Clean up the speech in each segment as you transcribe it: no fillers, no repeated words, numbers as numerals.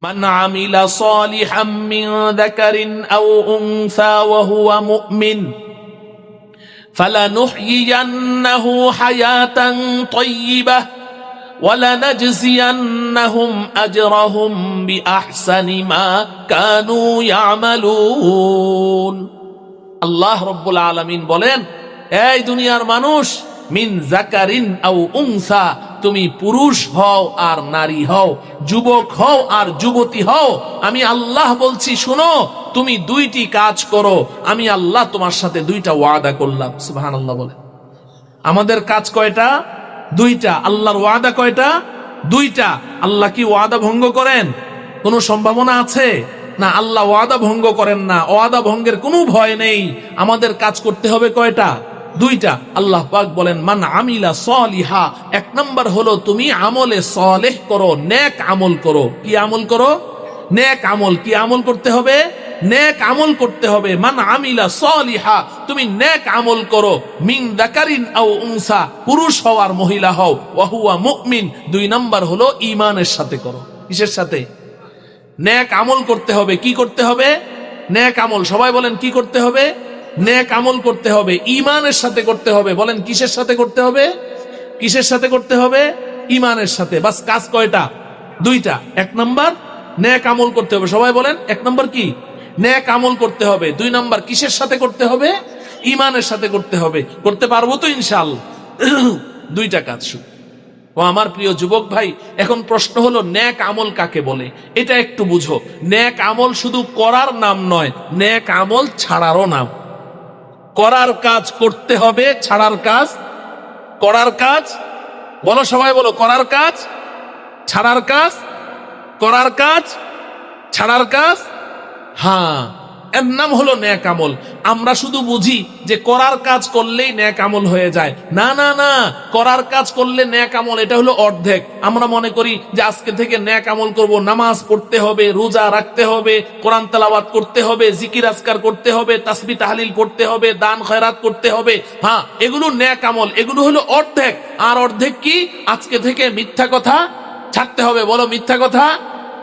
من عمل صالحا من ذكر أو أنثى وهو مؤمن فلنحيينه حياة طيبة ولنجزينهم أجرهم بأحسن ما كانوا يعملون الله رب العالمين বলেন এই দুনিয়ার মানুষ মিন যাকারিন আও উনসা তুমি পুরুষ হও আর নারী হও যুবক হও আর যুবতী হও আমি আল্লাহ বলছি শুনো তুমি দুইটি কাজ করো আমি আল্লাহ তোমার সাথে দুইটা ওয়াদা করলাম সুবহানাল্লাহ বলে আমাদের কাজ কয়টা দুইটা আল্লাহর ওয়াদা কয়টা দুইটা আল্লাহ কি ওয়াদা ভঙ্গ করেন কোনো সম্ভাবনা আছে না আল্লাহ ওয়াদা ভঙ্গ করেন না ওয়াদা ভঙ্গের কোনো ভয় নেই আমাদের কাজ করতে হবে কয়টা দুইটা আল্লাহ পাক বলেন মান আমিলা সলিহা এক নাম্বার হলো তুমি আমলে সলেহ করো নেক আমল করো কি আমল করো নেক আমল কি আমল করতে হবে নেক আমল করতে হবে মান আমিলা সলিহা তুমি নেক আমল করো মিন যাকারিন আও উনসা পুরুষ হও আর মহিলা হও ওয়া হুয়া মুমিন দুই নাম্বার হলো ঈমানের সাথে করো কিসের সাথে নেক আমল করতে হবে কি করতে হবে নেক আমল সবাই বলেন কি করতে হবে নেক আমল করতে হবে ঈমানের সাথে করতে হবে বলেন কিসের সাথে করতে হবে কিসের সাথে করতে হবে ঈমানের সাথে বাস কাজ কয়টা দুইটা এক নাম্বার নেক আমল করতে হবে সবাই বলেন এক নাম্বার কি নেক আমল করতে হবে দুই নাম্বার কিসের সাথে করতে হবে ঈমানের সাথে করতে হবে করতে পারবো তো ইনশাআল্লাহ দুইটা কাজ শুধু ও আমার প্রিয় যুবক ভাই এখন প্রশ্ন হলো নেক আমল কাকে বলে এটা একটু বুঝো নেক আমল শুধু করার নাম নয় নেক আমল ছাড়ারও নাম করার কাজ করতে হবে ছাড়ার কাজ করার কাজ বলো সবাই বলো করার কাজ ছাড়ার কাজ করার কাজ ছাড়ার কাজ হ্যাঁ এর নাম হলো নেক আমল আমরা শুধু বুঝি যে করার কাজ করলেই নেক আমল হয়ে যায় না না না করার কাজ করলে নেক আমল এটা হলো অর্ধেক আমরা মনে করি যে আজকে থেকে নেক আমল করব নামাজ পড়তে হবে রোজা রাখতে হবে কোরআন তেলাওয়াত করতে হবে জিকির আজকার করতে হবে তাসবিহ তাহলিল পড়তে হবে দান খয়রাত করতে হবে হ্যাঁ এগুলো নেক আমল এগুলো হলো অর্ধেক আর অর্ধেক কি আজকে থেকে মিথ্যা কথা ছাড়তে হবে বলো মিথ্যা কথা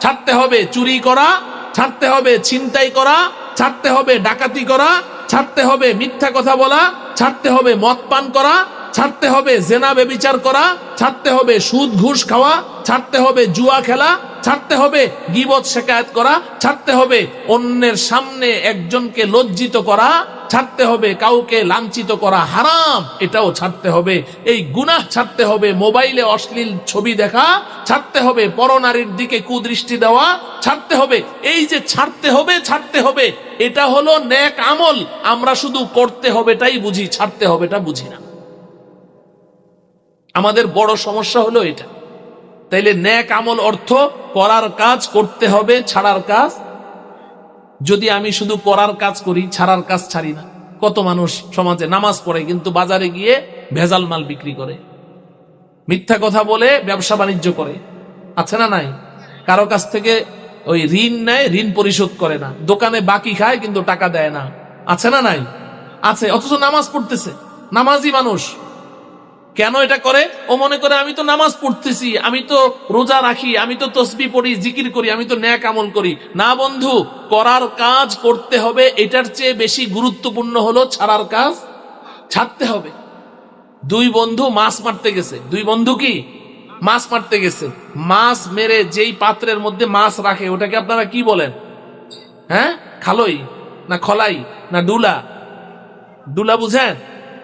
ছাড়তে হবে চুরি করা ছাড়তে হবে ছিনতাই করা ছাড়তে হবে ডাকাতি করা ছাড়তে হবে মিথ্যা কথা বলা ছাড়তে হবে মদ পান করা ছাড়তে হবে জেনা ব্যভিচার করা ছাড়তে হবে সুদ ঘুষ খাওয়া ছাড়তে হবে জুয়া খেলা ছাড়তে হবে গীবত শিকায়াত করা ছাড়তে হবে অন্যের সামনে একজনকে লজ্জিত করা ছাড়তে হবে কাউকে লাঞ্ছিত করা হারাম এটাও ছাড়তে হবে এই গুনাহ ছাড়তে হবে মোবাইলে অশ্লীল ছবি দেখা ছাড়তে হবে পরনারীর দিকে কুদৃষ্টি দেওয়া ছাড়তে হবে এই যে ছাড়তে হবে এটা হলো নেক আমল আমরা শুধু করতে হবেটাই বুঝি ছাড়তে হবেটা বুঝি না আমাদের বড় সমস্যা হলো এটা তাইলে নেক আমল অর্থ করার কাজ করতে হবে ছাড়ার কাজ যদি আমি শুধু করার কাজ করি ছাড়ার কাজ ছাড়ি না কত মানুষ সমাজে নামাজ পড়ে কিন্তু বাজারে গিয়ে ভেজাল মাল বিক্রি করে মিথ্যা কথা বলে ব্যবসা বাণিজ্য করে আছে না নাই কারো কাছ থেকে ওই ঋণ নেয় ঋণ পরিশোধ করে না দোকানে বাকি খায় কিন্তু টাকা দেয় না আছে না নাই আছে অথচ নামাজ পড়তেছে নামাজি মানুষ কেন এটা করে ও মনে করে আমি তো নামাজ পড়তেছি আমি তো রোজা রাখি আমি তো তাসবিহ পড়ি জিকির করি আমি তো নেক আমল করি না বন্ধু করার কাজ করতে হবে এটার চেয়ে বেশি গুরুত্বপূর্ণ হলো ছাড়ার কাজ ছাড়তে হবে দুই বন্ধু মাছ মারতে গেছে দুই বন্ধু কি মাছ মারতে গেছে মাছ মেরে যেই পাত্রের মধ্যে মাছ রাখে ওটাকে আপনারা কি বলেন হ্যাঁ খালই না খলাই না ডুলা ডুলা বুঝেন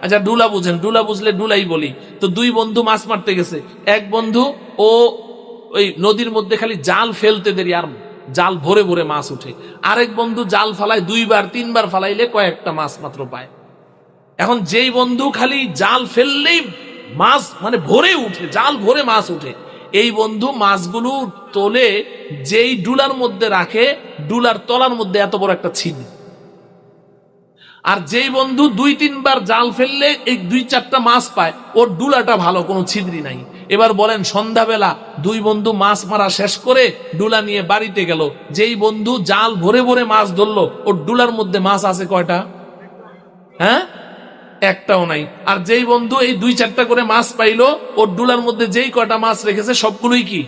আচ্ছা ডুলা বুঝেন ডুলা বুঝলে ডুলাই বলি তো দুই বন্ধু মাছ মারতে গেছে এক বন্ধু ও ওই নদীর মধ্যে খালি জাল ফেলতে দেরি আর জাল ভরে ভরে মাছ উঠে আরেক বন্ধু জাল ফালায় দুইবার তিনবার ফালাইলে কয়েকটা মাছ মাত্র পায় এখন যেই বন্ধু খালি জাল ফেললেই মাছ মানে ভরে উঠে জাল ভরে মাছ উঠে এই বন্ধু মাছগুলো তোলে যেই ডুলার মধ্যে রাখে ডুলার তলার মধ্যে এত বড় একটা ছিদ্র আর যেই বন্ধু দুই তিনবার জাল ফেললে এই দুই চারটা মাছ পায় ওর ডুলাটা ভালো কোনো ছিদ্রি নাই এবার বলেন সন্ধ্যাবেলা দুই বন্ধু মাছ মারা শেষ করে ডুলা নিয়ে বাড়িতে গেল যেই বন্ধু জাল ভরে ভরে মাছ ধরলো ওর ডুলার মধ্যে মাছ আছে কয়টা হ্যাঁ একটাও নাই আর যেই বন্ধু এই দুই চারটা করে মাছ পাইলো ওর ডুলার মধ্যে যেই কয়টা মাছ রেখেছে সবগুলোই কি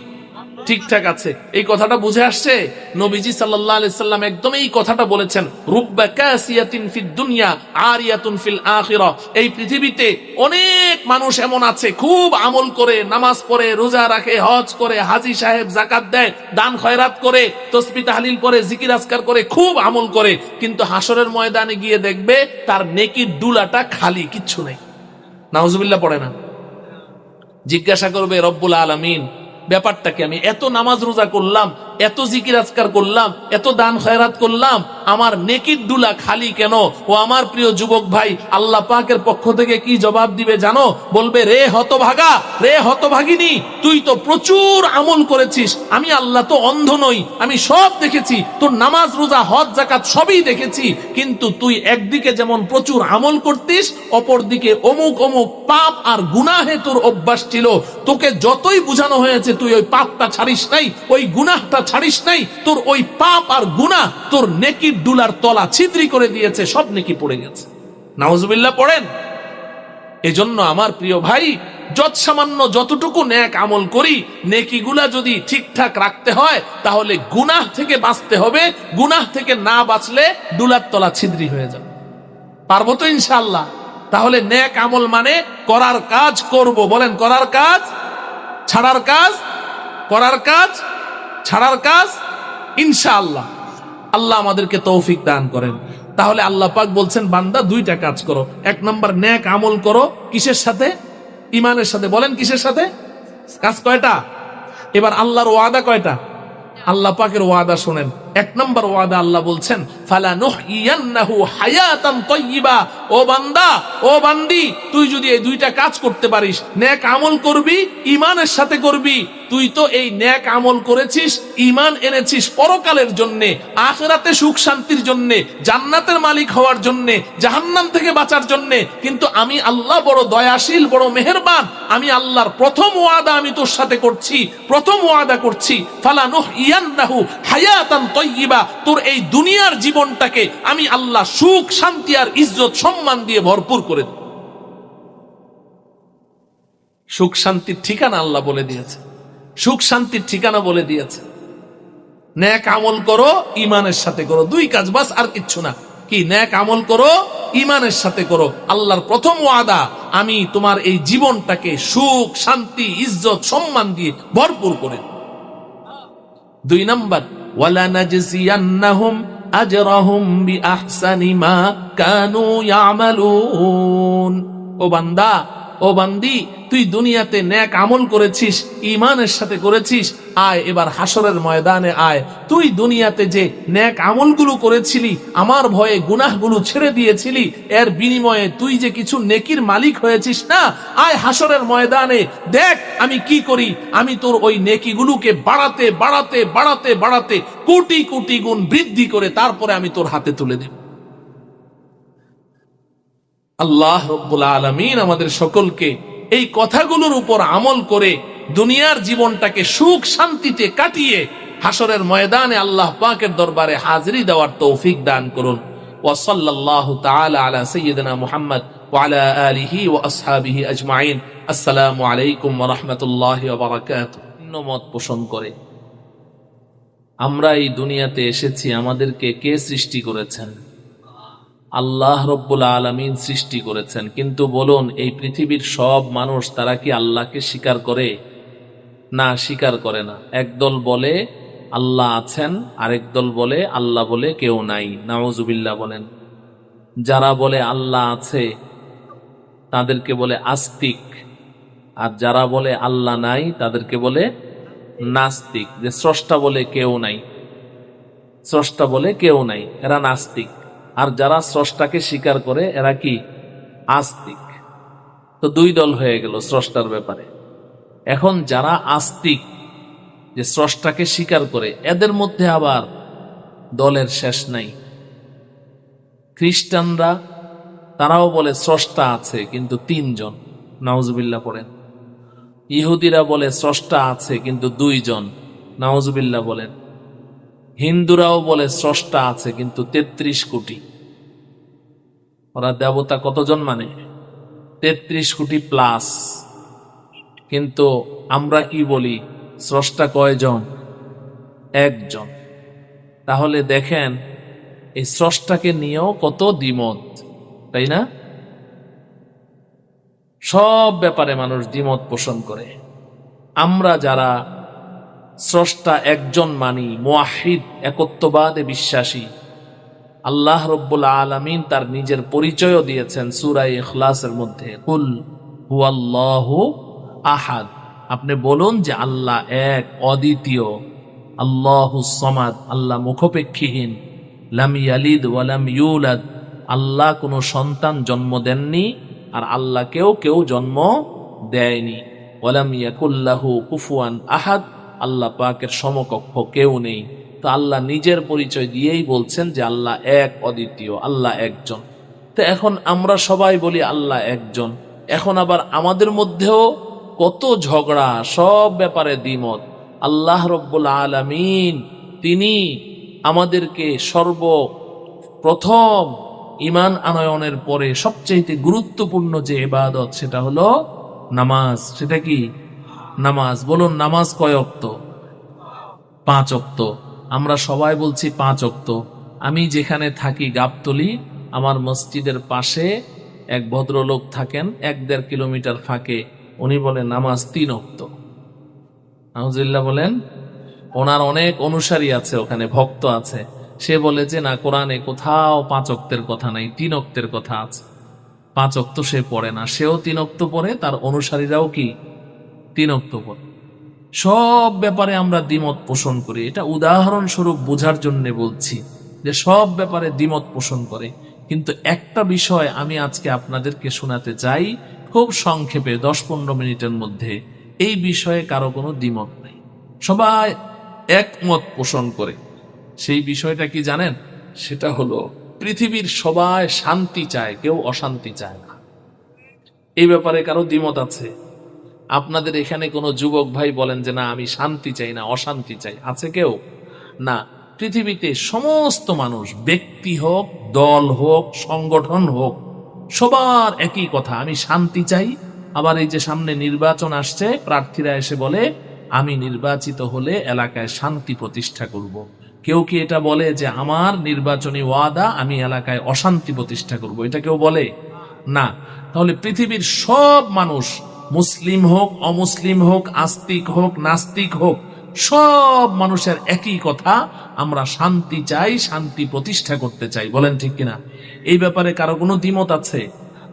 ঠিকঠাক আছে। এই কথাটা বুঝে আসছে? নবীজি সাল্লাল্লাহু আলাইহি সাল্লাম একদম এই কথাটা বলেছেন, রুব্বা কাসিয়াতিন ফিদ দুনিয়া আরিয়াতুন ফিল আখিরাহ। এই পৃথিবীতে অনেক মানুষ এমন আছে খুব আমল করে, নামাজ পড়ে, রোজা রাখে, হজ করে, হাজী সাহেব, যাকাত দেয়, দান খয়রাত করে, তাসবিহ তাহলিল করে, জিকির আজকার করে, খুব আমল করে, কিন্তু হাসরের ময়দানে গিয়ে দেখবে তার নেকির ডুলাটা খালি, কিচ্ছু নেই। নাউজুবিল্লাহ পড়ে না? জিজ্ঞাসা করবে রব্বুল আলামিন, ব্যাপারটা কি? আমি এত নামাজ রোজা করলাম, এত জিকির আজকার করলাম, এত দান খয়রাত করলাম, আমার নেকির ডুলা খালি কেন? ও আমার প্রিয় যুবক ভাই, আল্লাহ পাকের পক্ষ থেকে কি জবাব দিবে জানো? বলবে, রে হতভাগা, রে হতভাগিনী, তুই তো প্রচুর আমল করেছিস, আমি আল্লাহ তো অন্ধ নই, আমি সব দেখেছি, তোর নামাজ রোজা হজ যাকাত সবই দেখেছি, কিন্তু তুই একদিকে যেমন প্রচুর আমল করতিস, অপরদিকে অমুক অমুক পাপ আর গুনাহে তোর অভ্যাস ছিল। তোকে যতই বুঝানো হয়েছে তুই ওই পাপটা ছাড়িস নাই, ওই গুনাহটা ছাড়িস নাই, তোর ওই পাপ আর গুনাহ তোর নেকির ডুলার তলা ছিদ্রি করে দিয়েছে, সব নেকি পড়ে গেছে। নাউজুবিল্লাহ পড়েন। এজন্য আমার প্রিয় ভাই, যত সামান্য যতটুকু নেক আমল করি, নেকিগুলা যদি ঠিকঠাক রাখতে হয় তাহলে গুনাহ থেকে বাঁচতে হবে। গুনাহ থেকে না বাঁচলে ডুলার তলা ছিদ্রি হয়ে যাবে। পারবো তো ইনশাআল্লাহ? তাহলে নেক আমল মানে করার কাজ করব। বলেন, করার কাজ, ছাড়ার কাজ, করার কাজ, ছাড়ার কাজ, ইনশাআল্লাহ। আল্লাহ আমাদেরকে তৌফিক দান করেন। তাহলে আল্লাহ পাক বলছেন, বান্দা দুইটা কাজ করো। এক নম্বর, নেক আমল করো। কিসের সাথে? ইমানের সাথে। বলেন, কিসের সাথে? কাজ কয়টা? এবার আল্লাহর ওয়াদা কয়টা? আল্লাহ পাকের ওয়াদা শুনেন। এক নম্বর ওয়াদা আল্লাহ বলছেন, ফালানুহইয়ান্নাহু হায়াতান তাইয়্যিবা। ও বান্দা, ও বান্দি, তুই যদি এই দুইটা কাজ করতে পারিস, নেক আমল করবি, ইমানের সাথে করবি, তুই তো এই নেক আমল করেছিস, ইমান এনেছিস পরকালের জন্য, আখিরাতে সুখ শান্তির জন্য, জান্নাতের মালিক হওয়ার জন্য, জাহান্নাম থেকে বাঁচার জন্য। কিন্তু আমি আল্লাহ বড় দয়াশীল, বড় মেহেরবান। আমি আল্লাহর প্রথম ওয়াদা আমি তোর সাথে করছি, প্রথম ওয়াদা করছি, ফালানুহইয়ান্নাহু হায়াতান তাইয়্যিবা। তোর এই দুনিয়ার জীবনটাকে আমি আল্লাহ সুখ শান্তি আর ইজ্জত সম্মান দিয়ে ভরপুর করে দেব। সুখ শান্তির ঠিকানা আল্লাহ বলে দিয়েছে, সুখ শান্তির ঠিকানা বলে দিয়েছে। নেক আমল করো, ইমানের সাথে করো। দুই কাজ বাস, আর কিচ্ছু না। কি? নেক আমল করো, ইমানের সাথে করো। আল্লাহর প্রথম ওয়াদা, আমি তোমার এই জীবনটাকে সুখ শান্তি ইজ্জত সম্মান দিয়ে ভরপুর করে দেব। দুই নাম্বার, ওয়ালা নাজজিয়ান্নাহুম আজরাহুম বিআহসানি মা কানু ইয়ামালুন। ও বান্দা, ও বান্দি, তুই দুনিয়াতে নেক আমল করেছিস, ইমানের সাথে করেছিস, আয় এবার হাসরের ময়দানে আয়। তুই দুনিয়াতে যে নেক আমলগুলো করেছিলি, আমার ভয়ে গুনাহগুলো ছেড়ে দিয়েছিলি, এর বিনিময়ে তুই যে কিছু নেকির মালিক হয়েছিস না, আয় হাসরের ময়দানে দেখ আমি কি করি। আমি তোর ওই নেকিগুলোকে বাড়াতে বাড়াতে বাড়াতে বাড়াতে কোটি কোটি গুণ বৃদ্ধি করে তারপরে আমি তোর হাতে তুলে দেব। আল্লাহ রব্বুল আলামিন আমাদের সকলকে এই কথাগুলোর উপর আমল করে দুনিয়ার জীবনটাকে সুখ শান্তিতে কাটিয়ে হাসরের ময়দানে আল্লাহ পাকের দরবারে হাজিরি দেওয়ার তৌফিক দান করুন। ওয়া সাল্লাল্লাহু তাআলা আলা সাইয়্যিদিনা মুহাম্মদ ওয়া আলা আলিহি ওয়া আসহাবিহি আজমাইন। আসসালামু আলাইকুম ওয়া রাহমাতুল্লাহি ওয়া বারাকাতুহু। মত পোষণ করে আমরা এই দুনিয়াতে এসেছি, আমাদেরকে কে সৃষ্টি করেছেন? আল্লাহ রব্বুল আলামিন সৃষ্টি করেছেন। কিন্তু বলুন, এই পৃথিবীর সব মানুষ তারা কি আল্লাহকে স্বীকার করে? না, স্বীকার করে না। একদল বলে আল্লাহ আছেন, আরেক দল বলে আল্লাহ বলে কেউ নাই। নাউজুবিল্লাহ বলেন। যারা বলে আল্লাহ আছে তাদেরকে বলে আস্তিক, আর যারা বলে আল্লাহ নাই তাদেরকে বলে নাস্তিক। যে স্রষ্টা বলে কেউ নাই, স্রষ্টা বলে কেউ নাই, এরা নাস্তিক। আর যারা স্রষ্টাকে স্বীকার করে এরা কি? আস্তিক। তো দুই দল হয়ে গেল স্রষ্টার ব্যাপারে। এখন যারা আস্তিক, যে স্রষ্টাকে স্বীকার করে, এদের মধ্যে আবার দলের শেষ নাই। খ্রিস্টানরা তারাও বলে স্রষ্টা আছে কিন্তু 3 জন। নাউজুবিল্লাহ পড়েন। ইহুদিরা বলে স্রষ্টা আছে কিন্তু 2 জন। নাউজুবিল্লাহ বলেন। হিন্দুরাও বলে স্রষ্টা আছে কিন্তু 33 কোটি। ওরা দেবতা কতজন মানে? 33 কোটি প্লাস। কিন্তু আমরা কি বলি? স্রষ্টা কয়জন? একজন। তাহলে দেখেন এই স্রষ্টাকে নিয়েও কত দ্বিমত, তাই না? সব ব্যাপারে মানুষ দ্বিমত পোষণ করে। আমরা যারা স্রষ্টা একজন মানি, মুয়াহিদ, একত্ববাদে বিশ্বাসী, আল্লাহ রব্বুল আলামিন তার নিজের পরিচয়ও দিয়েছেন সূরা ইখলাসের মধ্যে, কুল হুয়াল্লাহু আহাদ। আপনি বলুন যে আল্লাহ এক, অদ্বিতীয়, আল্লাহুস সামাদ, আল্লাহ মুখপেক্ষীহীন, লাম ইয়ালিদ ওয়া লাম ইউলাদ, আল্লাহ কোনো সন্তান জন্ম দেননি আর আল্লাহকেও কেউ জন্ম দেয়নি। ওয়া লাম ইয়াকুল্লাহু কুফুয়ান আহাদ, আল্লাহ পাকের সমকক্ষ কেউ নেই। তো আল্লাহ নিজের পরিচয় দিয়েই বলছেন যে আল্লাহ এক, অদ্বিতীয়, আল্লাহ একজন। তো এখন আমরা সবাই বলি আল্লাহ একজন, এখন আবার আমাদের মধ্যেও কত ঝগড়া, সব ব্যাপারে দ্বিমত। আল্লাহ রব্বুল আলামিন তিনি আমাদেরকে সর্বপ্রথম ঈমান আনয়নের পরে সবচেয়ে গুরুত্বপূর্ণ যে ইবাদত সেটা হলো নামাজ। সেটা কি? নামাজ। বলুন নামাজ কয় ওয়াক্ত? 5 ওয়াক্ত। আমরা সবাই বলছি 5 ওয়াক্ত। আমি যেখানে থাকি গাবতলী, আমার মসজিদের পাশে এক ভদ্রলোক থাকেন 1-1.5 কিলোমিটার ফাঁকে, উনি বলেন নামাজ 3 ওয়াক্ত। নাউজুবিল্লাহ বলেন। ওনার অনেক অনুসারী আছে, ওখানে ভক্ত আছে। সে বলে যে না, কোরআনে কোথাও 5 ওয়াক্তের কথা নাই, 3 ওয়াক্তের কথা আছে। 5 ওয়াক্ত সে পড়ে না, সেও 3 ওয়াক্ত পড়ে, তার অনুসারীরাও কি 3 ওয়াক্ত পড়ে। সব ব্যাপারে আমরা দ্বিমত পোষণ করি। এটা উদাহরণস্বরূপ বোঝার জন্য বলছি যে সব ব্যাপারে দ্বিমত পোষণ করে। কিন্তু একটা বিষয় আমি আজকে আপনাদেরকে শোনাতে চাই খুব সংক্ষেপে, 10-15 মিনিটের মধ্যে। এই বিষয়ে কারো কোনো দ্বিমত নেই, সবাই একমত পোষণ করে। সেই বিষয়টা কি জানেন? সেটা হলো পৃথিবীর সবাই শান্তি চায়, কেউ অশান্তি চায় না। এই ব্যাপারে কারো দ্বিমত আছে? আপনাদের এখানে কোনো যুবক ভাই বলেন যে না আমি শান্তি চাই না, অশান্তি চাই, আছে কেউ? না। পৃথিবীতে সমস্ত মানুষ, ব্যক্তি হোক, দল হোক, সংগঠন হোক, সবার একই কথা, আমি শান্তি চাই। আবার এই যে সামনে নির্বাচন আসছে, প্রার্থীরা এসে বলে আমি নির্বাচিত হলে এলাকায় শান্তি প্রতিষ্ঠা করব। কেউ কি এটা বলে যে আমার নির্বাচনী ওয়াদা আমি এলাকায় অশান্তি প্রতিষ্ঠা করব? এটা কেউ বলে? না। তাহলে পৃথিবীর সব মানুষ, মুসলিম হোক, অমুসলিম হোক, আস্তিক হোক, নাস্তিক হোক, সব মানুষের একই কথা, আমরা শান্তি চাই, শান্তি প্রতিষ্ঠা করতে চাই। বলেন ঠিক কিনা? এই ব্যাপারে কারো কোনো দ্বিমত আছে?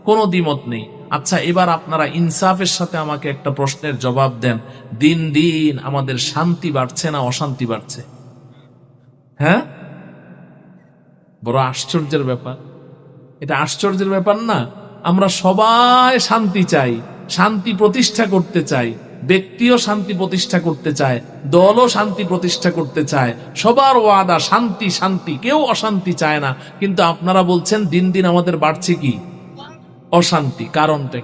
কোনো দ্বিমত নেই। আচ্ছা, এবার আপনারা ইনসাফের সাথে আমাকে একটা প্রশ্নের জবাব দেন। দিন দিন আমাদের শান্তি বাড়ছে না অশান্তি বাড়ছে? হ্যাঁ, বড় আশ্চর্যের ব্যাপার। এটা আশ্চর্যের ব্যাপার না? আমরা সবাই শান্তি চাই, শান্তি প্রতিষ্ঠা করতে চাই, ব্যক্তিও শান্তি প্রতিষ্ঠা করতে চায়, দলও শান্তি প্রতিষ্ঠা করতে চায়, সবার ওয়াদা শান্তি শান্তি, কেউ অশান্তি চায় না। কিন্তু আপনারা বলছেন দিন দিন আমাদের বাড়ছে কি? অশান্তি। কারণটা?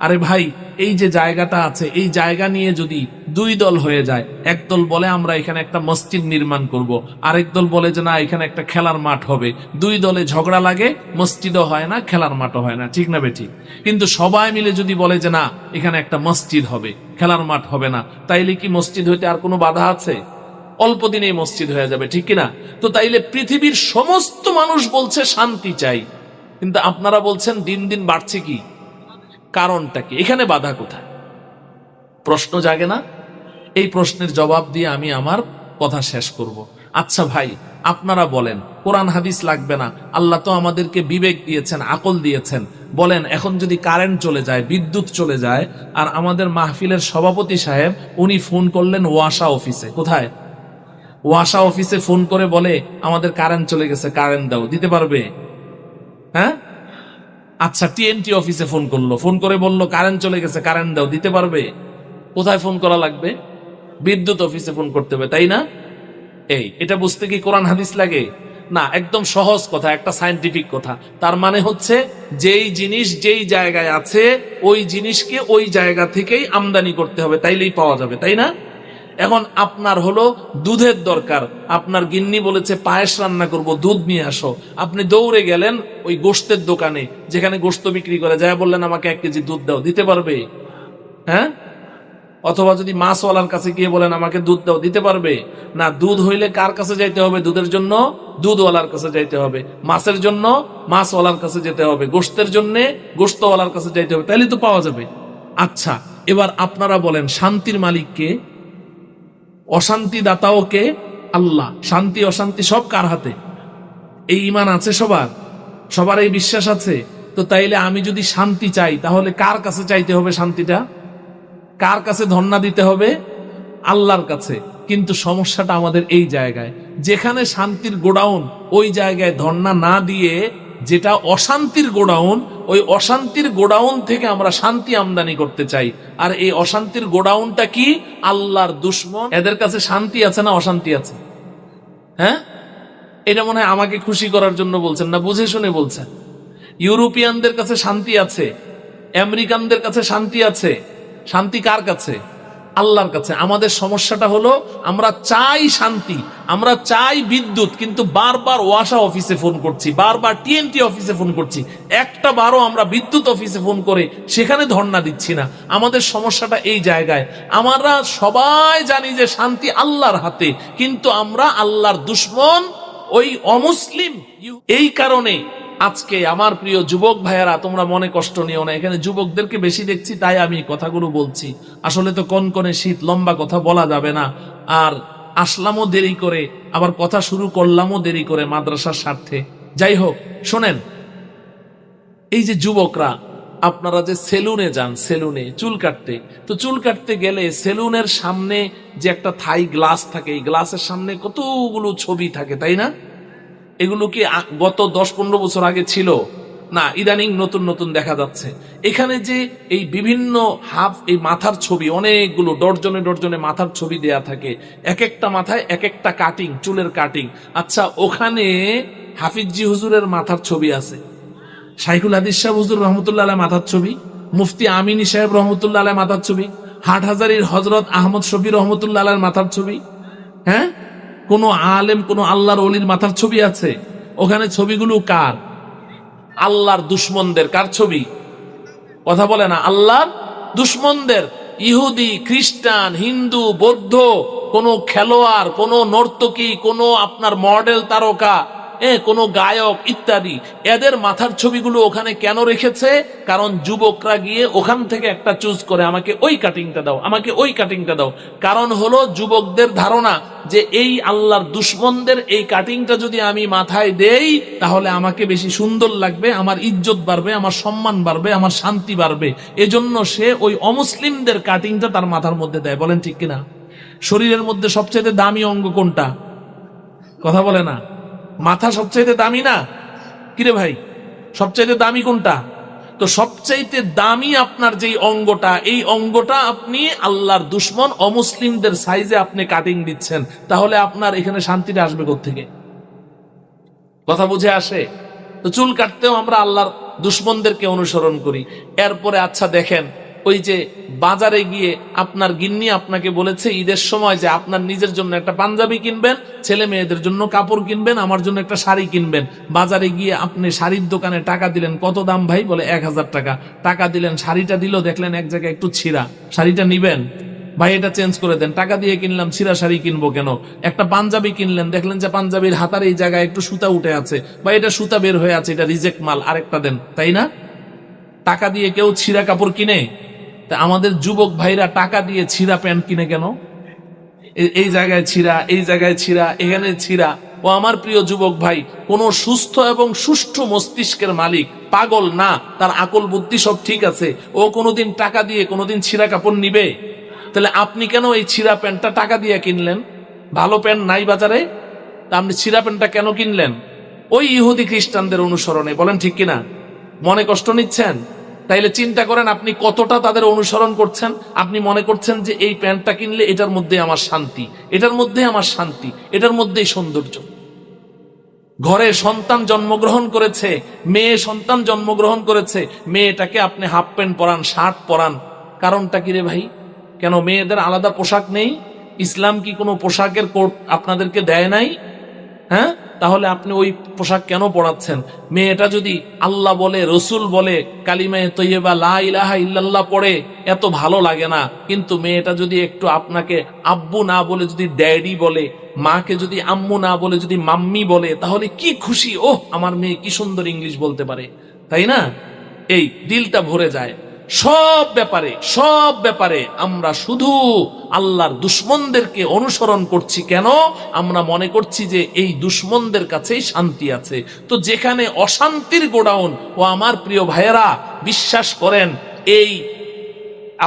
আরে ভাই, এই যে জায়গাটা আছে, এই জায়গা নিয়ে যদি 2 দল হয়ে যায়, এক দল বলে আমরা এখানে একটা মসজিদ নির্মাণ করব, আরেক দল বলে যে না এখানে একটা খেলার মাঠ হবে। 2 দলে ঝগড়া লাগে, মসজিদও হয় না, খেলার মাঠও হয় না, ঠিক না বেঠিক? কিন্তু সবাই মিলে যদি বলে যে না এখানে একটা মসজিদ হবে, খেলার মাঠ হবে না, তাইলে কি মসজিদ হইতে আর কোনো বাধা আছে? অল্প দিনেই মসজিদ হয়ে যাবে, ঠিক কিনা? তো তাইলে পৃথিবীর সমস্ত মানুষ বলছে শান্তি চাই, কিন্তু আপনারা বলছেন দিন দিন বাড়ছে কি? কারণটা কি? এখানে বাধা কোথায়? প্রশ্ন জাগে না? এই প্রশ্নের জবাব দিয়ে আমি আমার কথা শেষ করব। আচ্ছা ভাই, আপনারা বলেন কোরআন হাদিস লাগবে না, আল্লাহ তো আমাদেরকে বিবেক দিয়েছেন, আকল দিয়েছেন। বলেন এখন যদি কারেন্ট চলে যায়, বিদ্যুৎ চলে যায়, আর আমাদের মাহফিলের সভাপতি সাহেব উনি ফোন করলেন ওয়াসা অফিসে, কোথায়? ওয়াসা অফিসে ফোন করে বলে আমাদের কারেন্ট চলে গেছে, কারেন্ট দাও, দিতে পারবে? হ্যাঁ? আচ্ছা, টিএনটি অফিসে ফোন করলো, ফোন করে বললো কারেন্ট চলে গেছে, কারেন্ট দাও, দিতে পারবে? কোথায় ফোন করা লাগবে? বিদ্যুৎ অফিসে ফোন করতে হবে, তাই না? এটা বুঝতে কি কোরআন হাদিস লাগে? না, একদম সহজ কথা, একটা সায়েন্টিফিক কথা। তার মানে হচ্ছে যেই জিনিস যেই জায়গায় আছে ওই জিনিসকে ওই জায়গা থেকেই আমদানি করতে হবে, তাইলেই পাওয়া যাবে, তাই না? এখন আপনার হলো দুধের দরকার, আপনার গিন্নি বলেছে পায়েস রান্না করব, দুধ নিয়ে আসো। আপনি দৌড়ে গেলেন ওই গোশতের দোকানে, যেখানে গোশত বিক্রি করে, যায় বললেন আমাকে 1 কেজি দুধ দাও, দিতে পারবে? হ্যাঁ? অথবা যদি মাছওয়ালার কাছে গিয়ে বলেন আমাকে দুধ দাও, দিতে পারবে না? দুধ হইলে কার কাছে যাইতে হবে? দুধের জন্য দুধওয়ালার কাছে যাইতে হবে, মাছের জন্য মাছওয়ালার কাছে যেতে হবে, গোশতের জন্য গোশতওয়ালার কাছে যাইতে হবে, তাইলে তো পাওয়া যাবে। আচ্ছা, এবার আপনারা বলেন শান্তির মালিক কে? অশান্তি দাতাও কে? আল্লাহ। শান্তি অশান্তি সব কার হাতে? এই ঈমান আছে সবার? সবার এই বিশ্বাস আছে? তো তাইলে আমি যদি শান্তি চাই তাহলে কার কাছে চাইতে হবে শান্তিটা? কার কাছে ধন্না দিতে হবে? আল্লাহর কাছে। কিন্তু সমস্যাটা আমাদের এই জায়গায়, যেখানে শান্তির গোডাউন ওই জায়গায় ধন্না না দিয়ে যেটা অশান্তির গোডাউন, ওই অশান্তির গোডাউন থেকে আমরা শান্তি আমদানি করতে চাই। আর এই অশান্তির গোডাউনটা কি? আল্লাহর দুশমন। এদের কাছে শান্তি আছে না অশান্তি আছে? হ্যাঁ, এটা মনে হয় আমাকে খুশি করার জন্য বলছেন না, বুঝে শুনে বলছেন। ইউরোপিয়ানদের কাছে শান্তি আছে, আমেরিকানদের কাছে শান্তি আছে। শান্তি কার কাছে? আল্লাহর কাছে। আমাদের সমস্যাটা হলো আমরা চাই শান্তি, আমরা চাই বিদ্যুৎ, কিন্তু বারবার ওয়াসা অফিসে ফোন করছি, বারবার টিএনটি অফিসে ফোন করছি, একটা বারও আমরা বিদ্যুৎ অফিসে ফোন করে সেখানে ধর্ণা দিচ্ছি না। আমাদের সমস্যাটা এই জায়গায়। আমরা সবাই জানি যে শান্তি আল্লাহর হাতে, কিন্তু আমরা আল্লাহর দুশমন, ওই অমুসলিম। এই কারণে আজকে আমার প্রিয় যুবক ভাইয়েরা, তোমরা মনে কষ্ট নিও না, এখানে যুবকদেরকে বেশি দেখছি তাই আমি কথাগুলো বলছি। আসলে তো কনকনে শীত, লম্বা কথা বলা যাবে না। আর আসলামও দেরি করে, আবার কথা শুরু করলামও দেরি করে মাদ্রাসার স্বার্থে। যাই হোক, শোনেন, এই যে যুবকরা আপনারা যে সেলুনে যান, সেলুনে চুল কাটতে, তো চুল কাটতে গেলে সেলুনের সামনে যে একটা থাই গ্লাস থাকে, এই গ্লাসের সামনে কতগুলো ছবি থাকে, তাই না? এগুলো কি গত 10-15 বছর আগে ছিল না? ইদানিং নতুন নতুন দেখা যাচ্ছে। এখানে যে এই বিভিন্ন এই মাথার ছবি, অনেকগুলো ডর্জনে ডর্জনে মাথার ছবি দেয়া থাকে, এক একটা মাথায় এক একটা কাটিং, চুলের কাটিং। আচ্ছা, ওখানে হাফিজি হুজুরের মাথার ছবি আছে, শাইখুল হাদিস সাহেব হুজুর রহমতুল্লাহ আলাইহি মাথার ছবি, মুফতি আমিনী সাহেব রহমতুল্লাহ আলাইহি মাথার ছবি, হাটহাজারীর হযরত আহমদ শফি রহমতুল্লাহ আলাইহির মাথার ছবি। হ্যাঁ, কোন আলেম, কোন আল্লাহর ওলির মাথার ছবি আছে? ওখানে ছবিগুলো কার? আল্লাহর দুশমনদের। কার ছবি? কথা বলে না, আল্লাহর দুশমনদের। ইহুদি, খ্রিস্টান, হিন্দু, বৌদ্ধ, কোন খেলোয়াড়, কোন নর্তকী, কোন আপনার মডেল তারকা, কোন গায়ক ইত্যাদি, এদের মাথার ছবিগুলো ওখানে কেন রেখেছে? কারণ যুবকরা গিয়ে ওখান থেকে একটা চুজ করে, আমাকে ওই কাটিংটা দাও, আমাকে ওই কাটিংটা দাও। কারণ হলো যুবকদের ধারণা যে এই আল্লাহর দুশমনদের এই কাটিংটা যদি আমি মাথায় দেই তাহলে আমাকে বেশি সুন্দর লাগবে, আমার ইজ্জত বাড়বে, আমার সম্মান বাড়বে, আমার শান্তি বাড়বে। এজন্য সে ওই অমুসলিমদের কাটিংটা তার মাথার মধ্যে দেয়। বলেন ঠিক কিনা? শরীরের মধ্যে সবচেয়ে দামি অঙ্গ কোনটা? কথা বলে না। মাথা সবচাইতে দামি না? কিরে ভাই, সবচাইতে দামি কোনটা? তো সবচাইতে দামি আপনার যেই অঙ্গটা, এই অঙ্গটা আপনি আল্লাহর দুশমন অমুসলিমদের সাইজে আপনি কাটিং দিচ্ছেন, তাহলে আপনার এখানে শান্তিটা আসবে কোত্থেকে? কথা বুঝে আসে? তো চুল কাটতেও আমরা আল্লাহর দুশমনদেরকে অনুসরণ করি। এরপরে আচ্ছা দেখেন, ওই যে বাজারে গিয়ে আপনার গিন্নি আপনাকে বলেছে ঈদের সময় যে আপনার নিজের জন্য একটা পাঞ্জাবি কিনবেন, ছেলে মেয়েদের জন্য কাপড় কিনবেন, আমার জন্য একটা শাড়ি কিনবেন। বাজারে গিয়ে আপনি শাড়ির দোকানে টাকা দিলেন, কত দাম ভাই? বলে 1000 টাকা। টাকা দিলেন, শাড়িটা দিল, দেখলেন এক জায়গায় একটু ছিঁড়া, শাড়িটা নিবেন? ভাই এটা চেঞ্জ করে দেন। টাকা দিয়ে কিনলাম, ছিঁড়া শাড়ি কিনবো কেন? একটা পাঞ্জাবি কিনলেন, দেখলেন যে পাঞ্জাবির হাতার এই জায়গায় একটু সুতা উঠে আছে, বা এটা সুতা বের হয়ে আছে, এটা রিজেক্ট মাল, আরেকটা দেন, তাই না? টাকা দিয়ে কেউ ছিঁড়া কাপড় কিনে? তা আমাদের যুবক ভাইরা টাকা দিয়ে ছিঁড়া প্যান্ট কিনে কেন? এই জায়গায় ছিঁড়া, এই জায়গায় ছিঁড়া, এখানে ছিঁড়া। ও আমার প্রিয় যুবক ভাই, কোন সুস্থ এবং সুষ্ঠু মস্তিষ্কের মালিক পাগল না, তার আকল বুদ্ধি সব ঠিক আছে, ও কোনোদিন টাকা দিয়ে কোনোদিন ছিঁড়া কাপড় নিবে? তাহলে আপনি কেন এই ছিঁড়া প্যান্টটা টাকা দিয়ে কিনলেন? ভালো প্যান্ট নাই বাজারে, তা আপনি ছিঁড়া প্যান্টটা কেন কিনলেন? ওই ইহুদি খ্রিস্টানদের অনুসরণে। বলেন ঠিক কিনা? মনে কষ্ট নিচ্ছেন? তাইলে চিন্তা করেন আপনি কতটা তাদের অনুসরণ করছেন। আপনি মনে করছেন যে এই প্যান্টটা কিনলে এটার মধ্যে আমার শান্তি, এটার মধ্যে আমার শান্তি, এটার মধ্যেই সৌন্দর্য। ঘরে সন্তান জন্মগ্রহণ করেছে, মেয়ে সন্তান জন্মগ্রহণ করেছে, মেয়েটাকে আপনি হাফ প্যান্ট পরান, শার্ট পরান, কারণটা কি রে ভাই? কেন মেয়েদের আলাদা পোশাক নেই? ইসলাম কি কোনো পোশাকের কোড আপনাদেরকে দেয় নাই? হ্যাঁ, তাহলে আপনি ওই পোশাক কেন পরাচ্ছেন? মেয়েটা যদি আল্লাহ বলে, রসুল বলে, কালিমায়ে তৈয়বা লা ইলাহা ইল্লাল্লাহ পড়ে, এত ভালো লাগে না। কিন্তু মেয়েটা যদি একটু আপনাকে আব্বু না বলে যদি ড্যাডি বলে, মাকে যদি আম্মু না বলে যদি মাম্মি বলে, তাহলে কি খুশি, ওহ আমার মেয়ে কি সুন্দর ইংলিশ বলতে পারে, তাই না? এই দিলটা ভরে যায়। সব ব্যাপারে আমরা শুধু আল্লাহর দুশমনদেরকে অনুসরণ করছি। কেন? আমরা মনে করছি যে এই দুশমনদের কাছেই শান্তি আছে। তো যেখানে অশান্তির গোডাউন, ও আমার প্রিয় ভাইয়েরা বিশ্বাস করেন, এই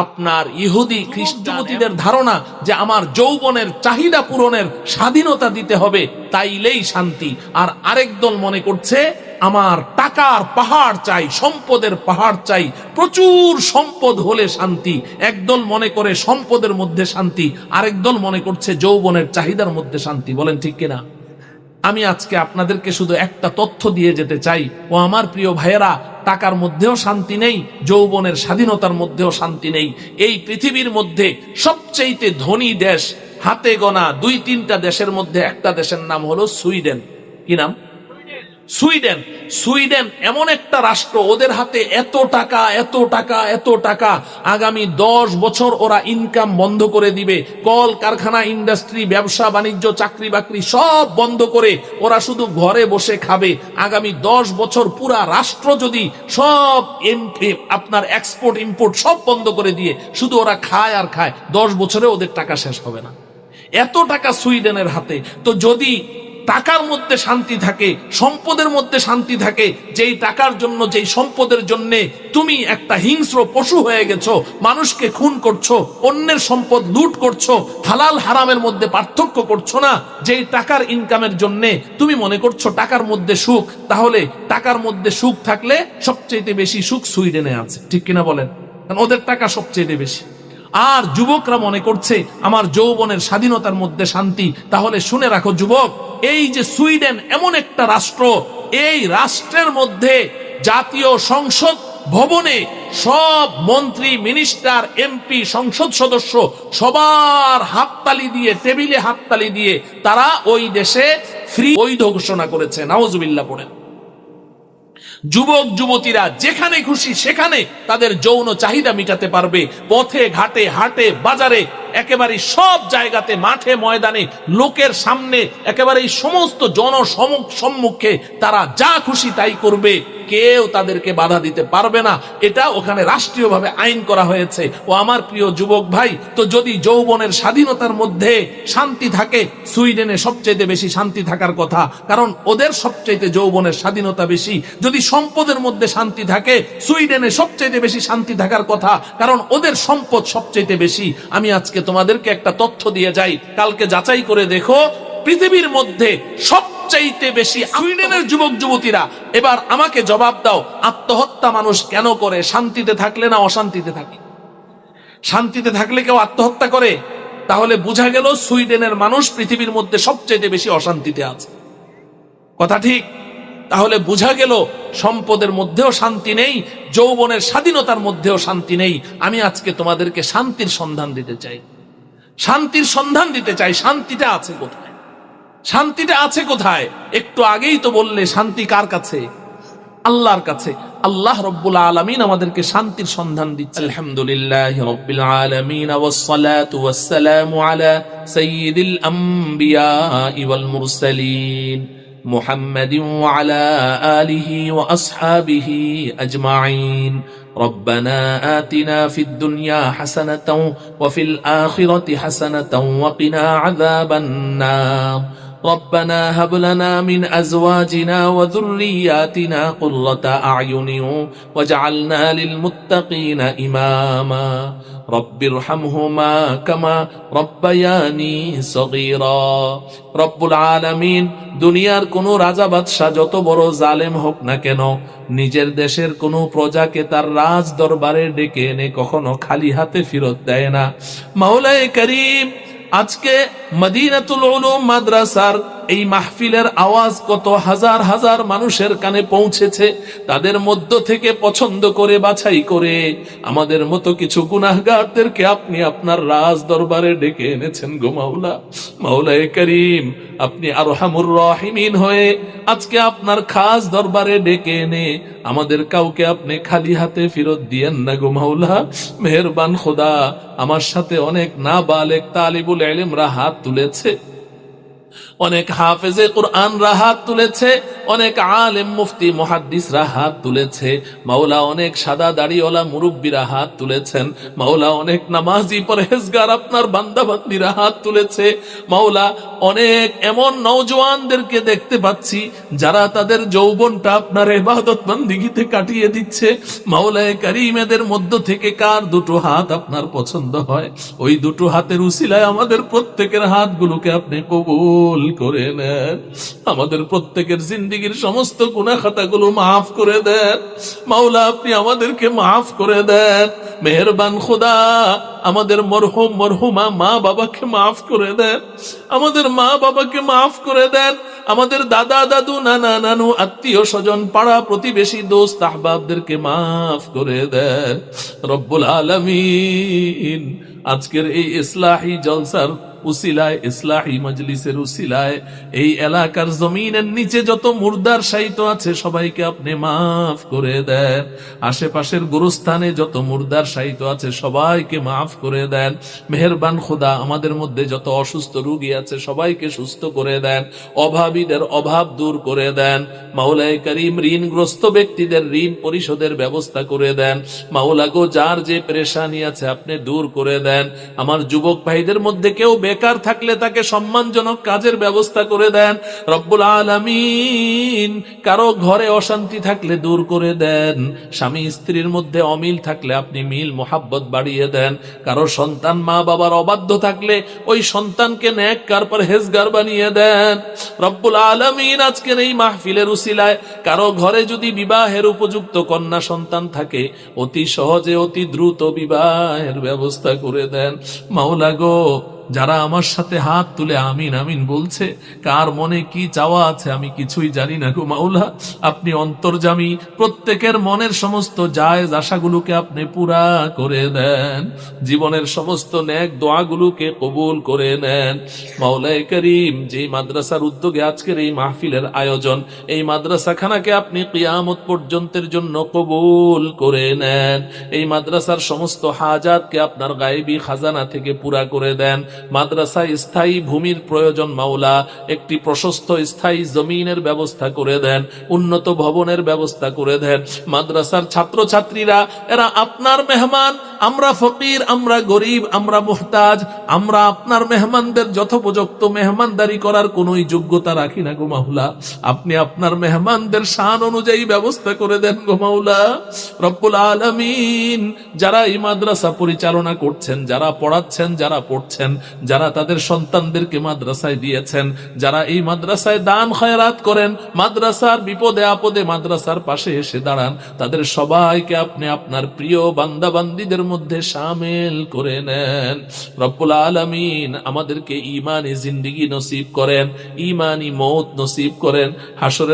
আপনার ইহুদি খ্রিস্টদের ধারণা যে আমার যৌবনের চাহিদা পূরণের স্বাধীনতা দিতে হবে, তাইলেই শান্তি। আর আরেক দল মনে করছে আমার টাকার পাহাড় চাই, সম্পদের পাহাড় চাই, প্রচুর সম্পদ হলে শান্তি। একদল মনে করে সম্পদের মধ্যে শান্তি, আরেক দল মনে করছে যৌবনের চাহিদার মধ্যে শান্তি। বলেন ঠিক কিনা? আমি আজকে আপনাদেরকে শুধু একটা তথ্য দিয়ে যেতে চাই, ও আমার প্রিয় ভাইয়েরা, টাকার মধ্যেও শান্তি নেই, যৌবনের স্বাধীনতার মধ্যেও শান্তি নেই। এই পৃথিবীর মধ্যে সবচেয়ে ধনী দেশ হাতে গোনা 2-3টা দেশের মধ্যে একটা দেশের নাম হলো সুইডেন। কি নাম? সুইডেন এমন একটা রাষ্ট্র, ওদের হাতে এত টাকা, আগামী 10 বছর ওরা ইনকাম বন্ধ করে দিবে। কল কারখানা, ইন্ডাস্ট্রি, ব্যবসা বাণিজ্য, চাকরি বাকরি সব বন্ধ করে ওরা শুধু ঘরে বসে খাবে। আগামী 10 বছর পুরা রাষ্ট্র যদি সব আপনার এক্সপোর্ট ইম্পোর্ট সব বন্ধ করে দিয়ে শুধু ওরা খায় আর খায়, 10 বছরে ওদের টাকা শেষ হবে না। এত টাকা সুইডেনের হাতে। তো যদি টাকার মধ্যে শান্তি থাকে, সম্পদের মধ্যে শান্তি থাকে, যেই টাকার জন্য, যেই সম্পদের জন্য তুমি একটা হিংস্র পশু হয়ে গেছো, মানুষকে খুন করছো, অন্যের সম্পদ লুট করছো, হালাল হারামের মধ্যে পার্থক্য করছো না, যেই টাকার ইনকামের জন্য তুমি মনে করছো টাকার মধ্যে সুখ, তাহলে টাকার মধ্যে সুখ থাকলে সবচেয়ে বেশি সুখ সুইডেনে আছে। ঠিক কিনা বলেন? কারণ ওদের টাকা সবচেয়ে বেশি। আর যুবকরা মনে করছে আমার যৌবনের স্বাধীনতার মধ্যে শান্তি। তাহলে শুনে রাখো যুবক, এই যে সুইডেন এমন একটা রাষ্ট্র, এই রাষ্ট্রের মধ্যে জাতীয় সংসদ ভবনে সব মন্ত্রী, মিনিস্টার, এমপি, সংসদ সদস্য সবার হাততালি দিয়ে, টেবিলে হাততালি দিয়ে তারা ওই দেশে ফ্রি বৈধ ঘোষণা করেছে। নাউজুবিল্লাহ পড়েন। যুবক যুবতীরা যেখানে খুশি সেখানে তাদের যৌন চাহিদা মিটাতে পারবে। পথে ঘাটে, হাটে বাজারে, একেবারে সব জায়গাতে, মাঠে ময়দানে, লোকের সামনে, একেবারে সমস্ত জনসম্মুখে তারা যা খুশি তাই করবে, কেউ তাদেরকে বাধা দিতে পারবে না। এটা ওখানে রাষ্ট্রীয়ভাবে আইন করা হয়েছে। ও আমার প্রিয় যুবক ভাই, তো যদি যৌবনের স্বাধীনতার মধ্যে শান্তি থাকে, সুইডেনে সবচেয়ে বেশি শান্তি থাকার কথা, কারণ ওদের সবচেয়ে যৌবনের স্বাধীনতা বেশি। যদি সম্পদের মধ্যে শান্তি থাকে, সুইডেনে সবচেয়ে বেশি শান্তি থাকার কথা, কারণ ওদের সম্পদ সবচেয়ে বেশি। আমি আজকে তোমাদেরকে একটা তথ্য দিয়ে যাই, কালকে যাচাই করে দেখো, পৃথিবীর মধ্যে সবচাইতে বেশি সুইডেনের যুবক যুবতীরা। এবার আমাকে জবাব দাও, আত্মহত্যা মানুষ কেন করে? শান্তিতে থাকলে না অশান্তিতে থাকে? শান্তিতে থাকলে কেউ আত্মহত্যা করে? তাহলে বোঝা গেল সুইডেনের মানুষ পৃথিবীর মধ্যে সবচাইতে বেশি অশান্তিতে আছে। কথা ঠিক? তাহলে বোঝা গেল সম্পদের মধ্যেও শান্তি নেই, যৌবনের স্বাধীনতার মধ্যেও শান্তি নেই। আমি আজকে তোমাদেরকে শান্তির সন্ধান দিতে চাই, শান্তির সন্ধান দিতে চাই। শান্তিটা আছে কোথায়? শান্তিটা আছে কোথায়? একটু আগেই তো বললে শান্তি কার কাছে? আল্লাহর কাছে। আল্লাহ রাব্বুল আলামিন আমাদেরকে শান্তির সন্ধান দিচ্ছে। আলহামদুলিল্লাহি রাব্বিল আলামিন ওয়াস সালাতু ওয়াস সালামু আলা সাইয়্যিদিল আমবিয়া ওয়াল মুরসালিন মুহাম্মাদিন ওয়া আলা আলিহি ওয়া আসহাবিহি আজমাইন। ربنا آتنا في الدنيا حسنة وفي الآخرة حسنة وقنا عذاب النار. ربنا هب لنا من أزواجنا وذرياتنا قرة أعين واجعلنا للمتقين إماما. رب ارحمهما كما ربياني صغيرا. রব্বুল আলামিন দুনিয়ার কোন রাজা বাদশা যত বড় জালেম হোক না কেন, নিজের দেশের কোন প্রজাকে তার রাজ দরবারে ডেকে এনে কখনো খালি হাতে ফেরত দেয় না। মাওলায়ে করিম আজকে মদিনাতুল উলুম মাদ্রাসার এই মাহফিলের আওয়াজ কত হাজার হাজার মানুষের কানে পৌঁছেছে, তাদের মধ্য থেকে পছন্দ করে বাছাই করে আমাদের মতো কিছু গুনাহগারদেরকে আপনি আপনার রাজ দরবারে ডেকে এনেছেন গো মাওলা। মাওলায়ে করিম, আপনি আরহামুর রাহিমিন হয়ে আজকে আপনার খাস দরবারে ডেকে এনে আমাদের কাউকে আপনি খালি হাতে ফেরত দিয়েন না গো মাওলা। মেহেরবান খোদা, আমার সাথে অনেক নাবালেগ তালিবুল ইলমরা হাত তুলেছে, অনেক হাফেজে কুরআনরা হাত তুলেছে, অনেক আলেম মুফতি মুহাদ্দিসরা হাত তুলেছে মাওলা, অনেক সাদা দাড়িওয়ালা মুরব্বীরা হাত তুলেছেন মাওলা, অনেক নামাজি পরহেজগার আপনার বান্দা বান্দীরা হাত তুলেছে মাওলা, অনেক এমন নওজওয়ানদেরকে দেখতে পাচ্ছি যারা তাদের যৌবনটা আপনার ইবাদত বান্দিগিতে কাটিয়ে দিচ্ছে মাওলায়ে কারীম। এদের মধ্য থেকে কার দুটো হাত আপনার পছন্দ হয়, ওই দুটো হাতের উসিলায় আমাদের প্রত্যেকের হাতগুলোকে আপনি কবুল করে নেন, আমাদের প্রত্যেকের জিন্দেগীর সমস্ত গুনাহ খাতাগুলো মাফ করে দেন মাওলা, আপনি আমাদেরকে মাফ করে দেন। মেহেরবান খোদা, আমাদের মরহুম মরহুমা মা বাবাকে মাফ করে দেন, আমাদের মা বাবাকে মাফ করে দেন, আমাদের দাদা দাদু নানা নানু আত্মীয় স্বজন পাড়া প্রতিবেশী দোস্ত আহবাবদেরকে মাফ করে দেন রব্বুল আলামিন। আজকের এই ইসলাহি জলসার উসিলায়, ইসলাহি মজলিসের উসিলায় এই এলাকার জমিনের নিচে যত মুর্দার শায়িত আছে সবাইকে আপনি মাফ করে দেন, আশেপাশের গোরস্থানে যত মুর্দার শায়িত আছে সবাইকে মাফ করে দেন। মেহেরবান খোদা, আমাদের মধ্যে যত অসুস্থ রোগী আছে সবাইকে সুস্থ করে দেন, অভাবীদের অভাব দূর করে দেন মাওলায়ে করিম। ঋণগ্রস্ত ব্যক্তিদের ঋণ পরিশোধের ব্যবস্থা করে দেন মাওলা গো, যার যে পেরেশানি আছে আপনি দূর করে দেন। আমার যুবক ভাইদের মধ্যে কেউ বেকার থাকলে তাকে সম্মানজনক কাজের ব্যবস্থা করে দেন রব্বুল আলামিন। কারো ঘরে অশান্তি থাকলে দূর করে দেন, স্বামী স্ত্রীর মধ্যে অমিল থাকলে আপনি মিল মোহাব্বত বাড়িয়ে দেন, কারো সন্তান মা বাবার অবাধ্য থাকলে ওই সন্তানকে নেককার পরহেজগার বানিয়ে দেন রব্বুল আলামিন। আজকের এই মাহফিলের উসিলায় কারো ঘরে যদি বিবাহের উপযুক্ত কন্যা সন্তান থাকে অতি সহজে অতি দ্রুত বিবাহের ব্যবস্থা করে দেন মাওলা গো। যারা আমার সাথে হাত তুলে আমিন আমিন বলছে, কার মনে কি চাওয়া আছে আমি কিছুই জানি না গো মাওলা, আপনি অন্তর্যামী, প্রত্যেকের মনের সমস্ত জায়েজ আশাগুলোকে আপনি পুরা করে দেন, জীবনের সমস্ত নেক দোয়াগুলোকে কবুল করে নেন মাওলায়ে করিম। যেই মাদ্রাসার উদ্যোগে আজকের এই মাহফিলের আয়োজন, এই মাদ্রাসাখানাকে আপনি কিয়ামত পর্যন্তের জন্য কবুল করে নেন, এই মাদ্রাসার সমস্ত হাজাতকে আপনার গায়েবী খাজানা থেকে পুরা করে দেন। মাদ্রাসায় স্থায়ী ভূমির প্রয়োজন মাওলা, একটি প্রশস্ত স্থায়ী জমিনের ব্যবস্থা করে দেন, উন্নত ভবনের ব্যবস্থা করে দেন। মাদ্রাসার ছাত্রছাত্রীরা এরা আপনার মেহমান, আমরা ফকির, আমরা গরিব, আমরা মুহতাজ, আমরা আপনার মেহমানদের যথোপযুক্ত মেহমানদারি করার কোনোই যোগ্যতা রাখি না গো মাওলা, আপনি আপনার মেহমানদের শান অনুযায়ী ব্যবস্থা করে দেন গো মাওলা রব্বুল আলামিন। যারা এই মাদ্রাসা পরিচালনা করছেন, যারা পড়াচ্ছেন, যারা পড়ছেন, যারা তাদের সন্তানদেরকে মাদ্রাসায় দিয়েছেন, যারা এই মাদ্রাসায় দান খয়রাত করেন, মাদ্রাসার বিপদে আপদে মাদ্রাসার পাশে এসে দাঁড়ান, তাদের সবাইকে আপনি আপনার প্রিয় বান্দা বান্দীদের মধ্যে শামিল করে নেন রব্বুল আলামিন। আমাদেরকে ঈমানি জিন্দেগি নসিব করেন, ঈমানি মওত নসিব করেন, হাসরের